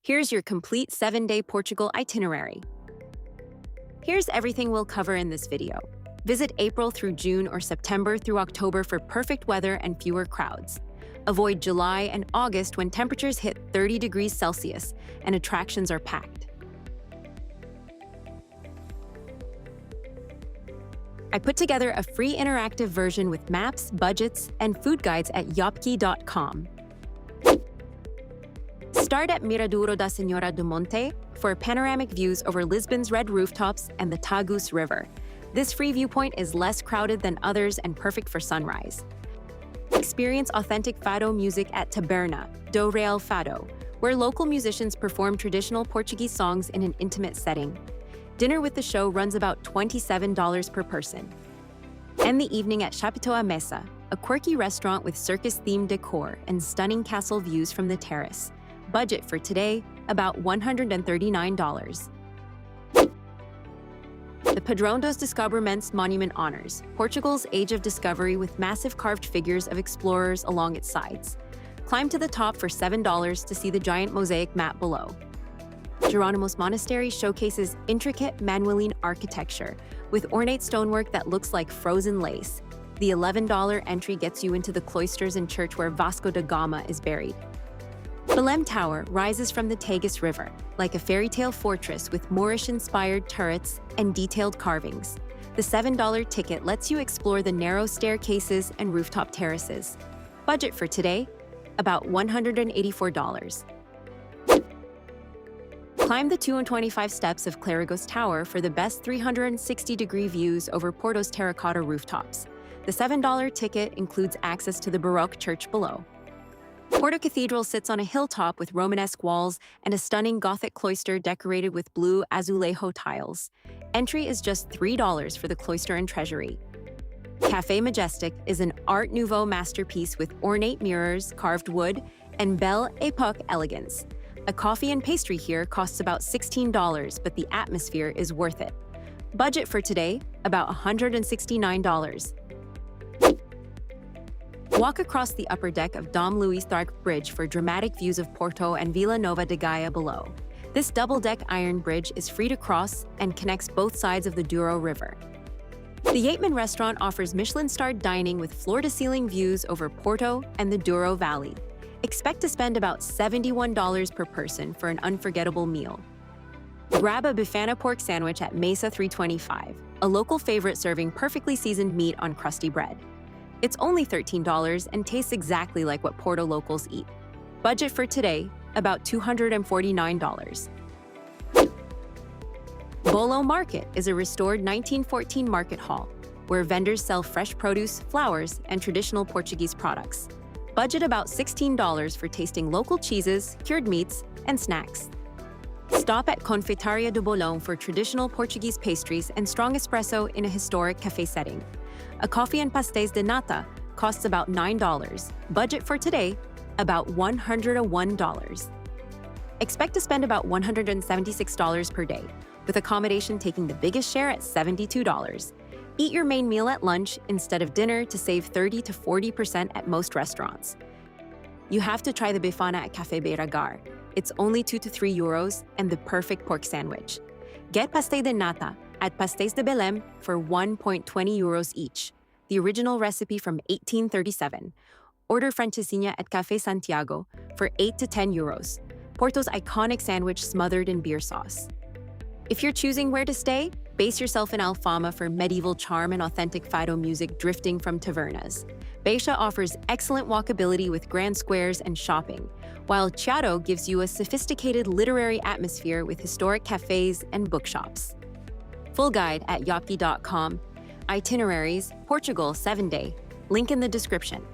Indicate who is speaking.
Speaker 1: Here's your complete 7-day Portugal itinerary. Here's everything we'll cover in this video. Visit April through June or September through October for perfect weather and fewer crowds. Avoid July and August when temperatures hit 30 degrees Celsius and attractions are packed. I put together a free interactive version with maps, budgets, and food guides at yopki.com. Start at Miradouro da Senhora do Monte for panoramic views over Lisbon's red rooftops and the Tagus River. This free viewpoint is less crowded than others and perfect for sunrise. Experience authentic fado music at Taberna do Real Fado, where local musicians perform traditional Portuguese songs in an intimate setting. Dinner with the show runs about $27 per person. End the evening at Chapiteau à Mesa, a quirky restaurant with circus-themed decor and stunning castle views from the terrace. Budget for today, about $139. The Padrão dos Descobrimentos Monument honors Portugal's Age of Discovery with massive carved figures of explorers along its sides. Climb to the top for $7 to see the giant mosaic map below. Jerónimos Monastery showcases intricate Manueline architecture with ornate stonework that looks like frozen lace. The $11 entry gets you into the cloisters and church where Vasco da Gama is buried. Belém Tower rises from the Tagus River, like a fairy tale fortress with Moorish-inspired turrets and detailed carvings. The $7 ticket lets you explore the narrow staircases and rooftop terraces. Budget for today, about $184. Climb the 225 steps of Clérigos Tower for the best 360-degree views over Porto's terracotta rooftops. The $7 ticket includes access to the Baroque church below. Porto Cathedral sits on a hilltop with Romanesque walls and a stunning Gothic cloister decorated with blue azulejo tiles. Entry is just $3 for the cloister and treasury. Café Majestic is an Art Nouveau masterpiece with ornate mirrors, carved wood, and Belle Époque elegance. A coffee and pastry here costs about $16, but the atmosphere is worth it. Budget for today, about $169. Walk across the upper deck of Dom Luís Dark Bridge for dramatic views of Porto and Vila Nova de Gaia below. This double-deck iron bridge is free to cross and connects both sides of the Douro River. The Yateman restaurant offers Michelin-starred dining with floor-to-ceiling views over Porto and the Douro Valley. Expect to spend about $71 per person for an unforgettable meal. Grab a Bifana pork sandwich at Mesa 325, a local favorite serving perfectly seasoned meat on crusty bread. It's only $13 and tastes exactly like what Porto locals eat. Budget for today, about $249. Bolo Market is a restored 1914 market hall where vendors sell fresh produce, flowers, and traditional Portuguese products. Budget about $16 for tasting local cheeses, cured meats, and snacks. Stop at Confeitaria do Bolão for traditional Portuguese pastries and strong espresso in a historic cafe setting. A coffee and pastéis de nata costs about $9. Budget for today, about $101. Expect to spend about $176 per day, with accommodation taking the biggest share at $72. Eat your main meal at lunch instead of dinner to save 30 to 40% at most restaurants. You have to try the Bifana at Café Beiragar. It's only 2 to 3 euros and the perfect pork sandwich. Get pastéis de nata at Pastéis de Belém for 1.20 euros each, the original recipe from 1837. Order francesinha at Café Santiago for 8 to 10 euros, Porto's iconic sandwich smothered in beer sauce. If you're choosing where to stay, base yourself in Alfama for medieval charm and authentic fado music drifting from tavernas. Baixa offers excellent walkability with grand squares and shopping, while Chiado gives you a sophisticated literary atmosphere with historic cafes and bookshops. Full guide at yopki.com. Itineraries, Portugal 7-day. Link in the description.